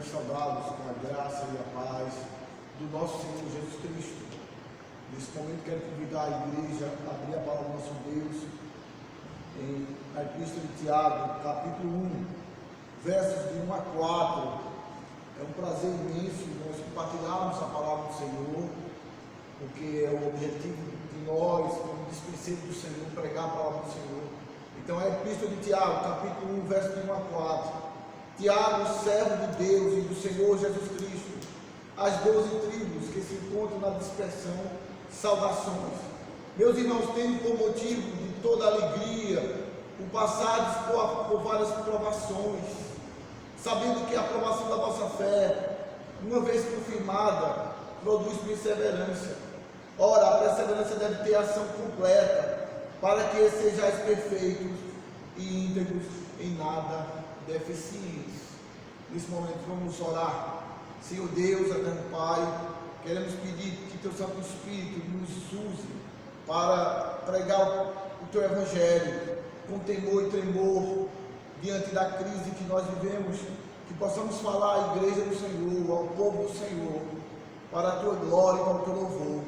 saudá-los com a graça e a paz do nosso Senhor Jesus Cristo. Nesse momento quero convidar a igreja a abrir a palavra do nosso Deus em a Epístola de Tiago, capítulo 1, versos de 1 a 4. É um prazer imenso nós compartilharmos a palavra do Senhor, porque é o objetivo de nós, como dispenseiro do Senhor, pregar a palavra do Senhor. Então é a Epístola de Tiago, capítulo 1, versos de 1 a 4. Tiago, servo de Deus e do Senhor Jesus Cristo, as 12 tribos que se encontram na dispersão, saudações. Meus irmãos, tendo por motivo de toda alegria o passados por várias provações, sabendo que a aprovação da vossa fé, uma vez confirmada, produz perseverança. Ora, a perseverança deve ter ação completa, para que sejais perfeitos e íntegros, em nada deficientes. Nesse momento vamos orar. Senhor Deus, eterno Pai, queremos pedir que Teu Santo Espírito nos use para pregar o Teu Evangelho com temor e tremor diante da crise que nós vivemos, que possamos falar à igreja do Senhor, ao povo do Senhor, para a Tua glória e para o Teu louvor,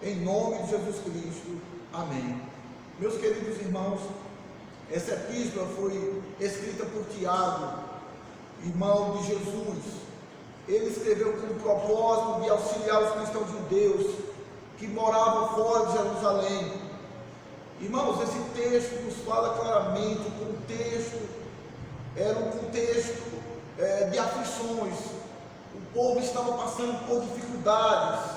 em nome de Jesus Cristo, amém. Meus queridos irmãos, essa epístola foi escrita por Tiago, irmão de Jesus. Ele escreveu com o propósito de auxiliar os cristãos judeus que moravam fora de Jerusalém. Irmãos, esse texto nos fala claramente, o contexto era um contexto de aflições. O povo estava passando por dificuldades,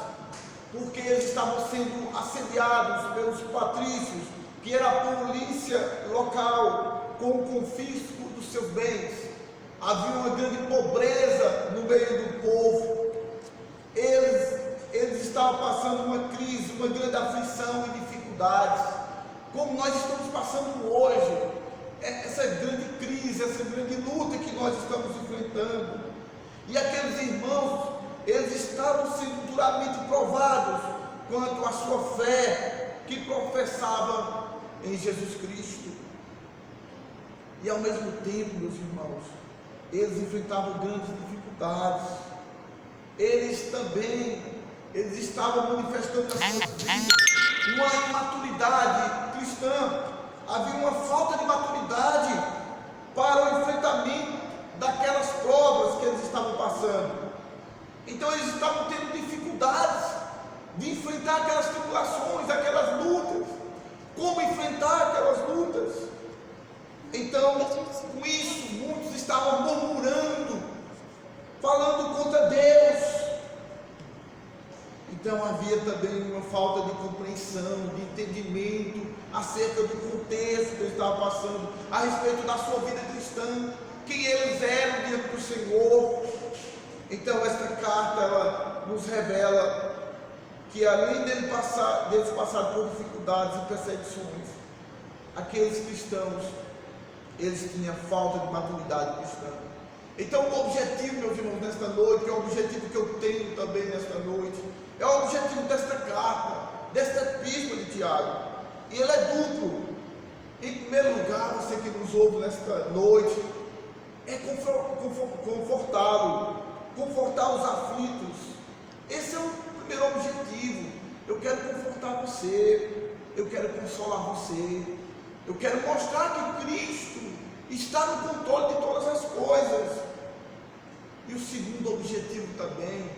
porque eles estavam sendo assediados pelos patrícios, que era a polícia local, com o confisco dos seus bens. Havia uma grande pobreza no meio do povo. Eles estavam passando uma crise, uma grande aflição e dificuldades, como nós estamos passando hoje. Essa grande crise, essa grande luta que nós estamos enfrentando. E aqueles irmãos, eles estavam sendo duramente provados quanto à sua fé que professavam em Jesus Cristo. E ao mesmo tempo, meus irmãos, eles enfrentavam grandes dificuldades. Eles estavam manifestando nas suas vidas uma imaturidade cristã. Havia uma falta de maturidade para o enfrentamento daquelas provas que eles estavam passando. Então eles estavam tendo dificuldades de enfrentar aquelas tribulações, aquelas lutas. Como enfrentar aquelas lutas? Então, com isso, muitos estavam murmurando, falando contra Deus. Então havia também uma falta de compreensão, de entendimento acerca do contexto que eles estavam passando, a respeito da sua vida cristã, quem eles eram diante do Senhor. Então esta carta, ela nos revela que além deles passarem por dificuldades e perseguições, aqueles cristãos, eles tinham falta de maturidade cristã. Então o objetivo, meus irmãos, nesta noite, que é o objetivo que eu tenho também nesta noite, é o objetivo desta carta, desta epístola de Tiago, e ele é duplo. Em primeiro lugar, você que nos ouve nesta noite, é confortá-lo, confortar os aflitos. Esse é o primeiro objetivo. Eu quero confortar você, eu quero consolar você, eu quero mostrar que Cristo está no controle de todas as coisas. E o segundo objetivo também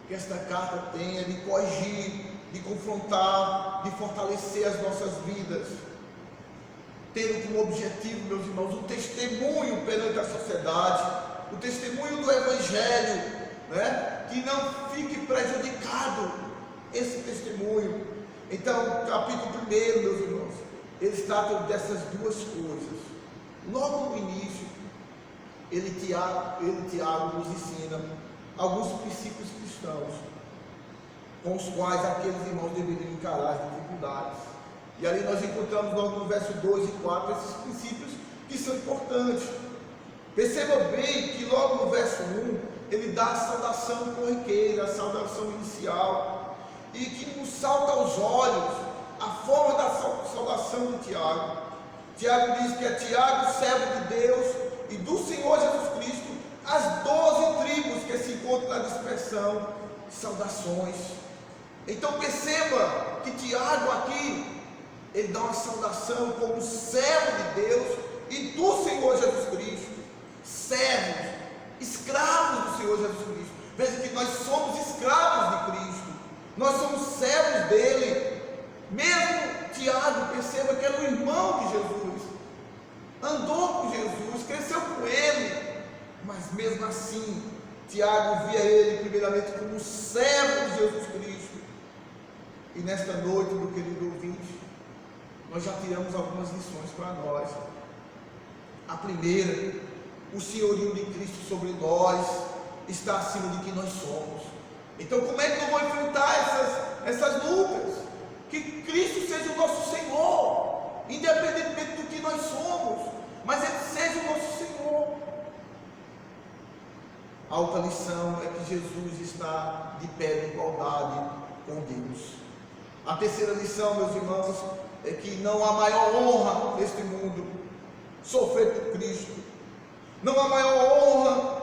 que esta carta tem é de corrigir, de confrontar, de fortalecer as nossas vidas, tendo como objetivo, meus irmãos, o testemunho perante a sociedade, o testemunho do Evangelho, né? Que não fique prejudicado esse testemunho. Então, capítulo 1, meus irmãos, eles tratam dessas duas coisas. Logo no início, Tiago nos ensina alguns princípios cristãos, com os quais aqueles irmãos deveriam encarar as dificuldades. E ali nós encontramos logo no verso 2 e 4 esses princípios que são importantes. Perceba bem que logo no verso 1, ele dá a saudação corriqueira, a saudação inicial, e que nos salta aos olhos a forma da saudação de Tiago. Tiago diz que é Tiago, servo de Deus e do Senhor Jesus Cristo, as 12 tribos que se encontram na dispersão, saudações. Então perceba que Tiago aqui, ele dá uma saudação como servo de Deus e do Senhor Jesus Cristo, servos, escravos do Senhor Jesus Cristo. Veja que nós somos escravos de Cristo, nós somos servos dele. Mesmo Tiago, perceba que era o irmão de Jesus, andou com Jesus, cresceu com ele, mas mesmo assim Tiago via ele primeiramente como servo de Jesus Cristo. E nesta noite, meu querido ouvinte, nós já tiramos algumas lições para nós. A primeira, o senhorio de Cristo sobre nós está acima de quem nós somos. Então como é que eu vou enfrentar essas lutas? Que Cristo seja o nosso Senhor, independentemente do que nós somos, mas Ele seja o nosso Senhor. A outra lição é que Jesus está de pé de igualdade com Deus. A terceira lição, meus irmãos, é que não há maior honra neste mundo sofrer por Cristo. Não há maior honra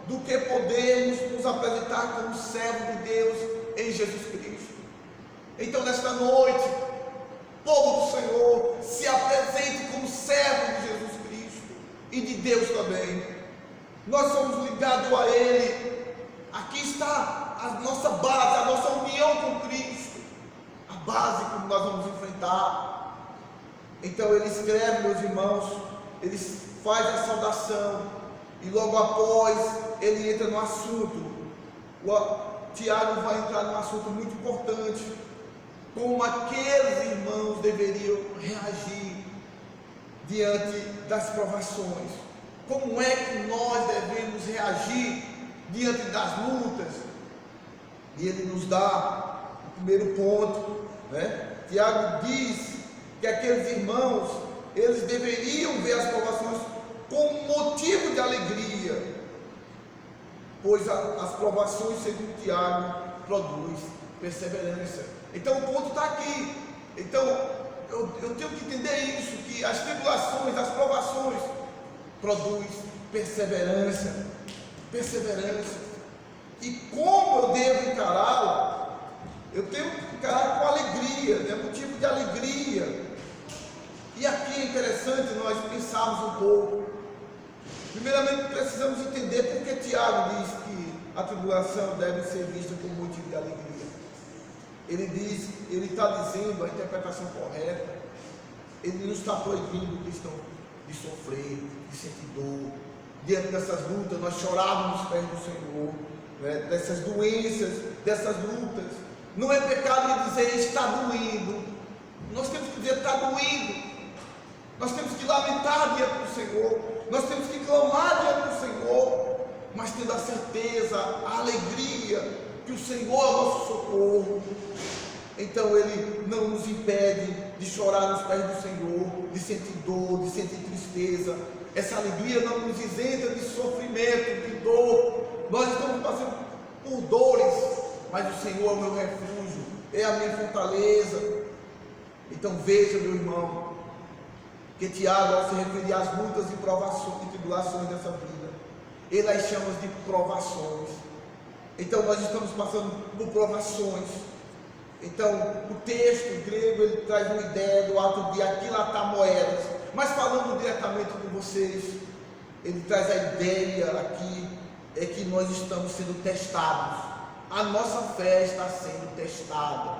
do que podermos nos apresentar como servo de Deus em Jesus Cristo. Então nesta noite, povo do Senhor, se apresente como servo de Jesus Cristo e de Deus também. Nós somos ligados a Ele. Aqui está a nossa base, a nossa união com Cristo, a base como nós vamos enfrentar. Então ele escreve, meus irmãos, ele faz a saudação e logo após ele entra no assunto. Tiago vai entrar num assunto muito importante, como aqueles irmãos deveriam reagir diante das provações. Como é que nós devemos reagir diante das lutas? E ele nos dá o primeiro ponto, né? Tiago diz que aqueles irmãos, eles deveriam ver as provações como motivo de alegria, pois as provações, segundo Tiago, produz perseverança. Então o ponto está aqui. Então eu tenho que entender isso, que as tribulações, as provações produz perseverança. E como eu devo encará-la? Eu tenho que encarar com alegria, é motivo de alegria. E aqui é interessante nós pensarmos um pouco. Primeiramente precisamos entender por que Tiago diz que a tribulação deve ser vista como motivo de alegria. Ele está dizendo a interpretação correta. Ele não está proibindo o cristão de sofrer, de sentir dor. Diante dessas lutas, nós chorávamos nos pés do Senhor, né? Dessas doenças, dessas lutas. Não é pecado dizer está doendo. Nós temos que dizer está doendo. Nós temos que lamentar diante do Senhor. Nós temos que clamar diante do Senhor, mas tendo a certeza, a alegria que o Senhor é o nosso socorro. Então ele não nos impede de chorar nos pés do Senhor, de sentir dor, de sentir tristeza. Essa alegria não nos isenta de sofrimento, de dor. Nós estamos passando por dores, mas o Senhor é o meu refúgio, é a minha fortaleza. Então veja, meu irmão, que Tiago, ao se referir às lutas e provações e tribulações dessa vida, ele as chama de provações. Então nós estamos passando por provações. Então o texto grego, ele traz uma ideia do ato de aquilatar moedas, mas falando diretamente com vocês, ele traz a ideia aqui, é que nós estamos sendo testados, a nossa fé está sendo testada,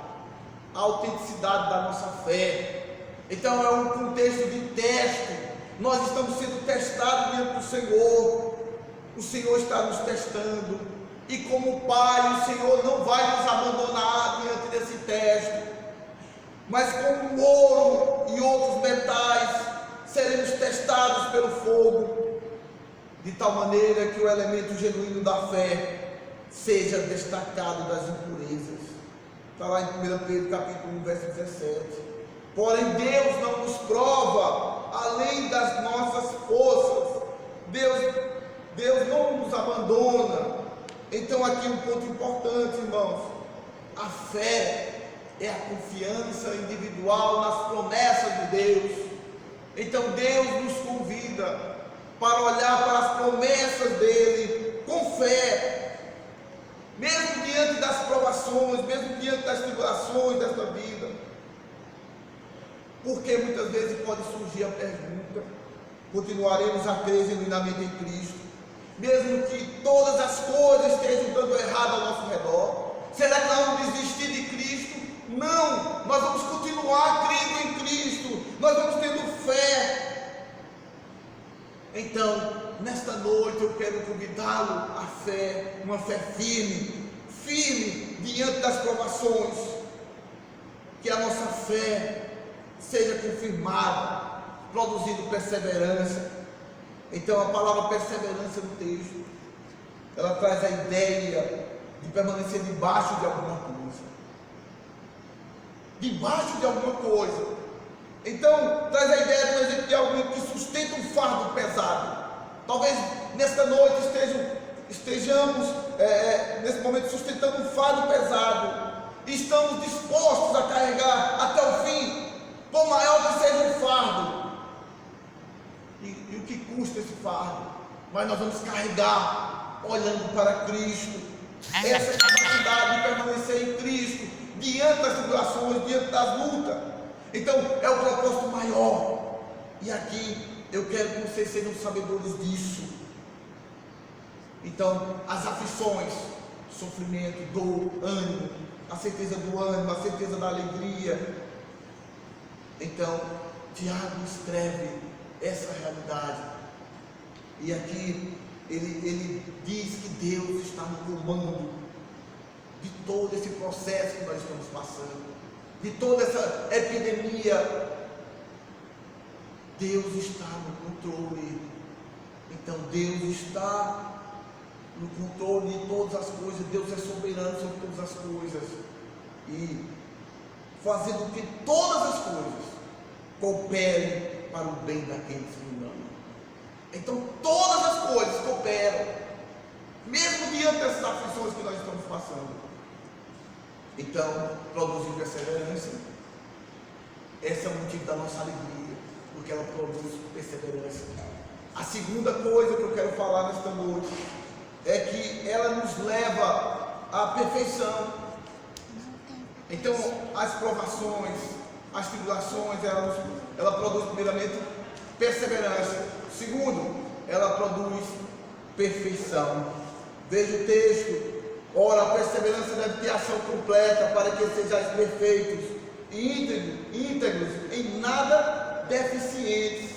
a autenticidade da nossa fé. Então é um contexto de teste, nós estamos sendo testados diante do Senhor, o Senhor está nos testando, e como Pai, o Senhor não vai nos abandonar diante desse teste, mas como ouro e outros metais, seremos testados pelo fogo, de tal maneira que o elemento genuíno da fé seja destacado das impurezas. Está lá em 1 Pedro capítulo 1, verso 17. Porém Deus não nos prova além das nossas forças. Deus não nos abandona. Então aqui um ponto importante, irmãos. A fé é a confiança individual nas promessas de Deus. Então Deus nos convida para olhar para as promessas dele com fé, mesmo diante das provações, mesmo diante das tribulações desta vida. Porque muitas vezes pode surgir a pergunta: continuaremos a crer genuinamente em Cristo, mesmo que todas as coisas estejam dando errado ao nosso redor? Será que nós vamos desistir de Cristo? Não, nós vamos continuar crendo em Cristo, nós vamos tendo fé. Então, nesta noite eu quero convidá-lo à fé, uma fé firme, firme diante das provações, que a nossa fé seja confirmada, produzindo perseverança. Então, a palavra perseverança no texto, ela traz a ideia de permanecer debaixo de alguma coisa. Debaixo de alguma coisa. Então, traz a ideia, por exemplo, de alguém que sustenta um fardo pesado. Talvez nesta noite estejamos nesse momento sustentando um fardo pesado, e estamos dispostos a carregar até o fim, por maior que seja o fardo. E o que custa esse fardo? Mas nós vamos carregar olhando para Cristo. Essa capacidade de permanecer em Cristo diante das tribulações, diante das lutas. Então é o propósito maior. E aqui eu quero que vocês sejam sabedores disso. Então, as aflições, sofrimento, dor, ânimo, a certeza do ânimo, a certeza da alegria. Então, Tiago escreve essa realidade. E aqui ele diz que Deus está no comando de todo esse processo que nós estamos passando, de toda essa epidemia. Deus está no controle. Então Deus está no controle de todas as coisas. Deus é soberano sobre todas as coisas, e fazendo que todas as coisas cooperem para o bem daqueles que o amam. Então todas as coisas cooperam, mesmo diante dessas aflições que nós estamos passando. Então, produzir perseverança. Esse é o motivo da nossa alegria, porque ela produz perseverança. A segunda coisa que eu quero falar nesta noite é que ela nos leva à perfeição. Então, as provações, as tribulações, ela produz primeiramente perseverança. Segundo, ela produz perfeição. Veja o texto. Ora, a perseverança deve ter ação completa, para que sejais perfeitos e íntegros, em nada deficientes.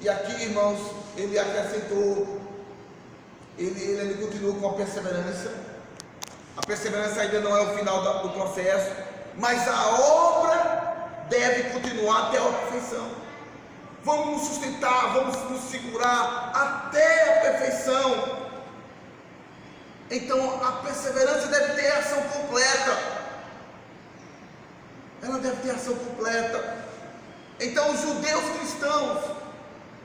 E aqui, irmãos, ele acrescentou, ele continua com a perseverança. A perseverança ainda não é o final do processo, mas a obra deve continuar até a perfeição. Vamos nos sustentar, vamos nos segurar até a perfeição. Então a perseverança deve ter ação completa. Ela deve ter ação completa. Então os judeus cristãos,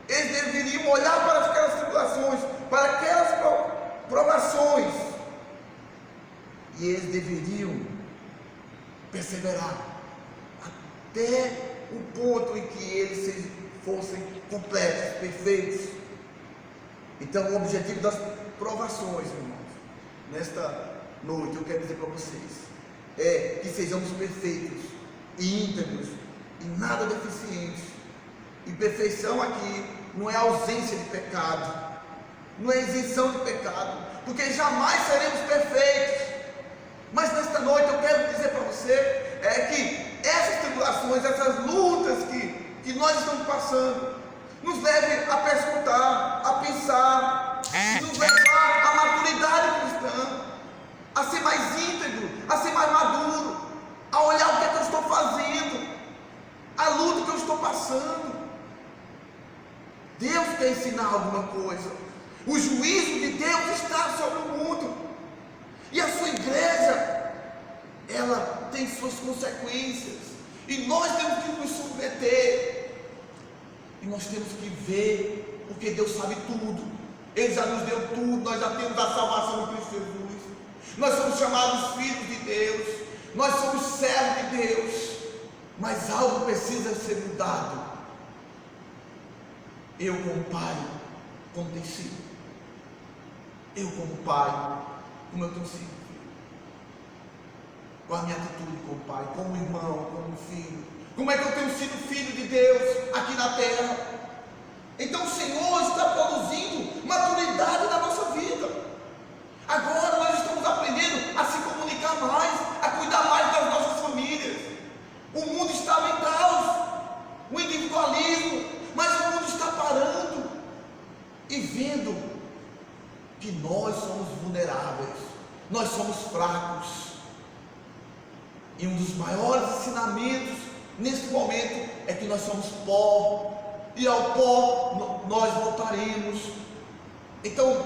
eles deveriam olhar para aquelas tribulações, para aquelas provações, e eles deveriam perseverar até o ponto em que eles fossem completos, perfeitos. Então o objetivo das provações, irmãos, nesta noite eu quero dizer para vocês, é que sejamos perfeitos e íntegros e nada deficientes. E perfeição aqui não é ausência de pecado, não é isenção de pecado, porque jamais seremos perfeitos. Mas nesta noite eu quero dizer para você que essas tribulações, essas lutas que nós estamos passando, nos levem a perscrutar, a pensar, nos levar à maturidade cristã, a ser mais íntegro, a ser mais maduro, a olhar o que é que eu estou fazendo, a luta que eu estou passando. Deus quer ensinar alguma coisa. O juízo de Deus está sobre o mundo, e a sua igreja, ela tem suas consequências, e nós temos que nos submeter, e nós temos que ver, porque Deus sabe tudo. Ele já nos deu tudo, nós já temos a salvação em Cristo Jesus, nós somos chamados filhos de Deus, nós somos servos de Deus, mas algo precisa ser mudado. Eu, como pai, como tem sido? Eu como pai, como eu tenho sido? Qual a minha atitude como pai, como irmão, como filho? Como é que eu tenho sido filho de Deus aqui na terra? Então o Senhor está produzindo maturidade na nossa vida. Agora nós estamos aprendendo a se comunicar mais, a cuidar mais das nossas famílias. O mundo estava em caos, o individualismo, mas o mundo está parando e vendo que nós somos vulneráveis, nós somos fracos. E um dos maiores ensinamentos neste momento é que nós somos pó, e ao pó nós voltaremos. Então,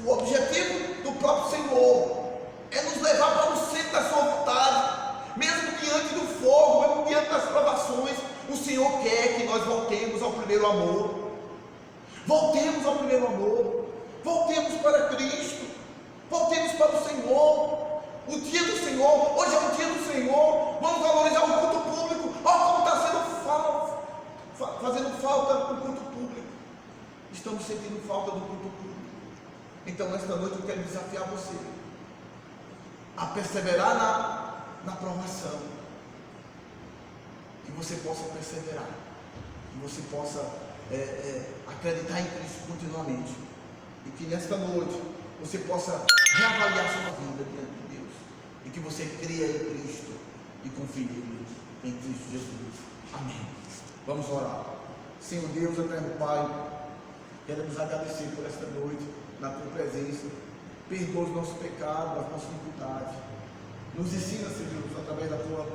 o objetivo do próprio Senhor é nos levar para o centro da sua vontade, mesmo diante do fogo, mesmo diante das provações. O Senhor quer que nós voltemos ao primeiro amor. Voltemos ao primeiro amor. Voltemos para Cristo. Voltemos para o Senhor. O dia do Senhor, hoje é o dia do Senhor. Vamos valorizar o culto público. Olha como está fazendo falta o culto público. Estamos sentindo falta do culto público. Então, nesta noite eu quero desafiar você a perseverar na provação. Que você possa perseverar. Que você possa acreditar em Cristo continuamente. E que nesta noite você possa reavaliar sua vida diante de Deus. E que você creia em Cristo e confie nele, em Cristo Jesus. Amém. Vamos orar. Senhor Deus, eterno Pai, queremos agradecer por esta noite, na tua presença. Perdoa os nossos pecados, as nossas iniquidades. Nos ensina, Senhor, através da tua